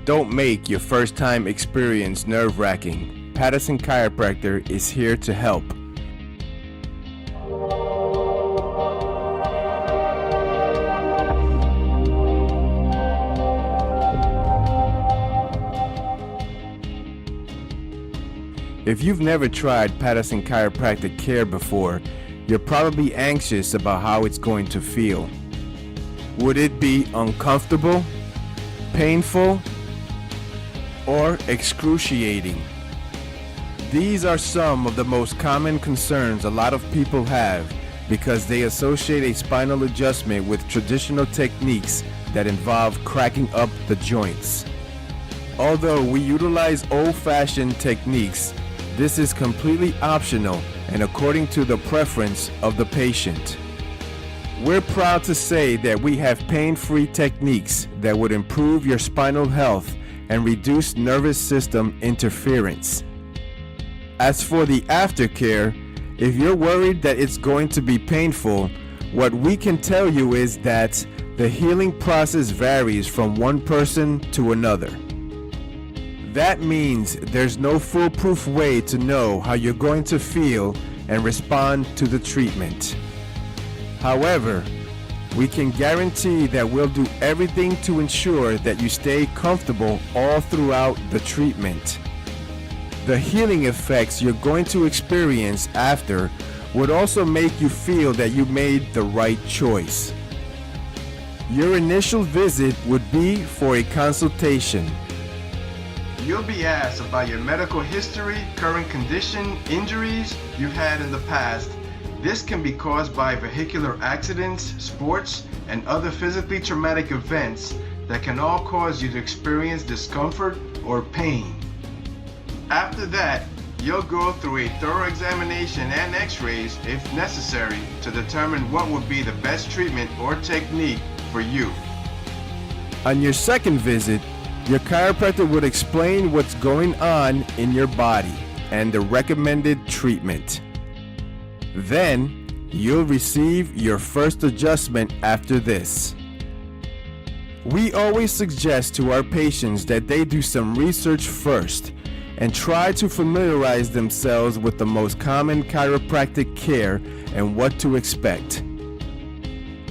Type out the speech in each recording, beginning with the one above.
Don't make your first time experience nerve-wracking. Patterson Chiropractor is here to help. If you've never tried Patterson Chiropractic care before, you're probably anxious about how it's going to feel. Would it be uncomfortable, painful, or excruciating? These are some of the most common concerns a lot of people have because they associate a spinal adjustment with traditional techniques that involve cracking up the joints. Although we utilize old-fashioned techniques, this is completely optional and according to the preference of the patient. We're proud to say that we have pain-free techniques that would improve your spinal health and reduce nervous system interference. As for the aftercare, if you're worried that it's going to be painful, what we can tell you is that the healing process varies from one person to another. That means there's no foolproof way to know how you're going to feel and respond to the treatment. However, we can guarantee that we'll do everything to ensure that you stay comfortable all throughout the treatment. The healing effects you're going to experience after would also make you feel that you made the right choice. Your initial visit would be for a consultation. You'll be asked about your medical history, current condition, injuries you've had in the past. This can be caused by vehicular accidents, sports, and other physically traumatic events that can all cause you to experience discomfort or pain. After that, you'll go through a thorough examination and x-rays if necessary to determine what would be the best treatment or technique for you. On your second visit, your chiropractor would explain what's going on in your body and the recommended treatment. Then, you'll receive your first adjustment after this. We always suggest to our patients that they do some research first and try to familiarize themselves with the most common chiropractic care and what to expect.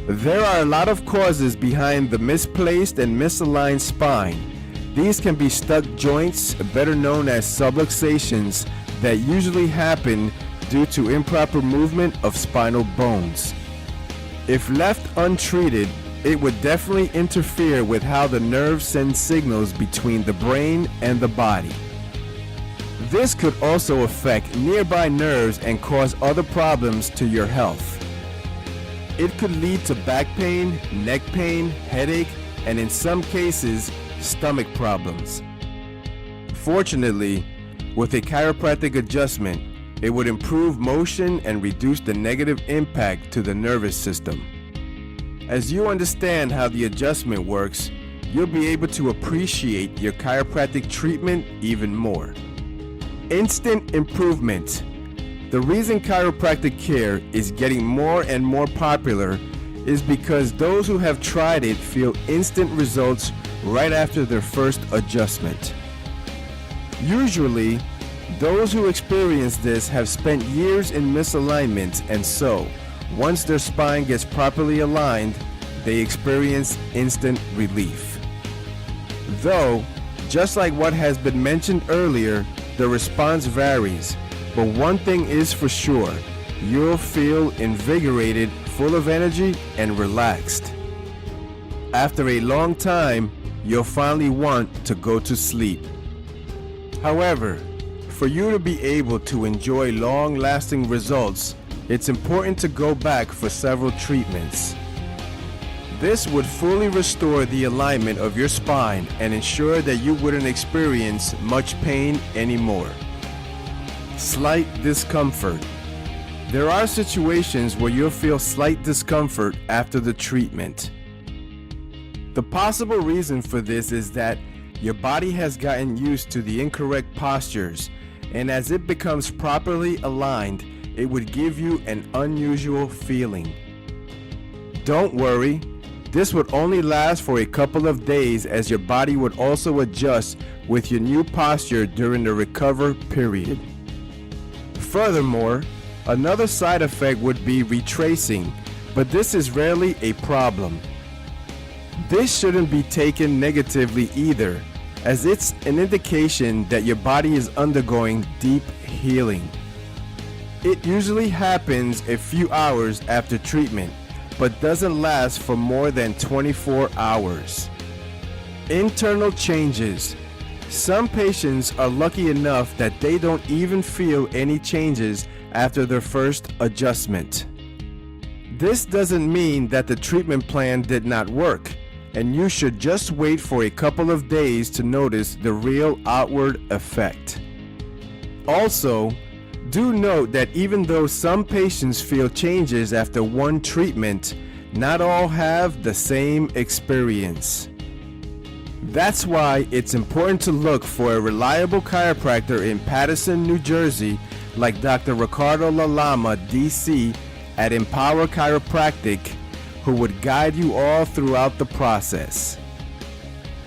There are a lot of causes behind the misplaced and misaligned spine. These can be stuck joints, better known as subluxations, that usually happen due to improper movement of spinal bones. If left untreated, it would definitely interfere with how the nerves send signals between the brain and the body. This could also affect nearby nerves and cause other problems to your health. It could lead to back pain, neck pain, headache, and in some cases, stomach problems. Fortunately, with a chiropractic adjustment, it would improve motion and reduce the negative impact to the nervous system. As you understand how the adjustment works, you'll be able to appreciate your chiropractic treatment even more. Instant improvement. The reason chiropractic care is getting more and more popular is because those who have tried it feel instant results right after their first adjustment. Usually, those who experience this have spent years in misalignment, and so, once their spine gets properly aligned, they experience instant relief. Though, just like what has been mentioned earlier, the response varies, but one thing is for sure, you'll feel invigorated, full of energy, and relaxed. After a long time, you'll finally want to go to sleep. However, for you to be able to enjoy long-lasting results, it's important to go back for several treatments. This would fully restore the alignment of your spine and ensure that you wouldn't experience much pain anymore. Slight discomfort. There are situations where you'll feel slight discomfort after the treatment. The possible reason for this is that your body has gotten used to the incorrect postures, and as it becomes properly aligned, it would give you an unusual feeling. Don't worry, This would only last for a couple of days, as your body would also adjust with your new posture during the recover period. Furthermore, another side effect would be retracing, but this is rarely a problem. This shouldn't be taken negatively either, as it's an indication that your body is undergoing deep healing. It usually happens a few hours after treatment, but doesn't last for more than 24 hours. Internal changes. Some patients are lucky enough that they don't even feel any changes after their first adjustment. This doesn't mean that the treatment plan did not work, and you should just wait for a couple of days to notice the real outward effect. Also, do note that even though some patients feel changes after one treatment, not all have the same experience. That's why it's important to look for a reliable chiropractor in Paterson, New Jersey, like Dr. Ricardo Lalama, DC, at Empower Chiropractic, who would guide you all throughout the process.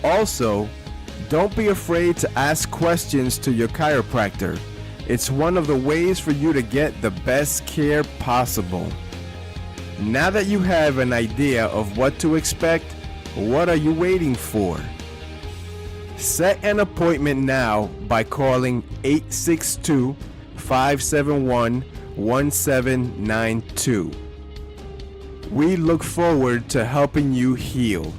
Also, don't be afraid to ask questions to your chiropractor. It's one of the ways for you to get the best care possible. Now that you have an idea of what to expect, what are you waiting for? Set an appointment now by calling 862-571-1792. We look forward to helping you heal.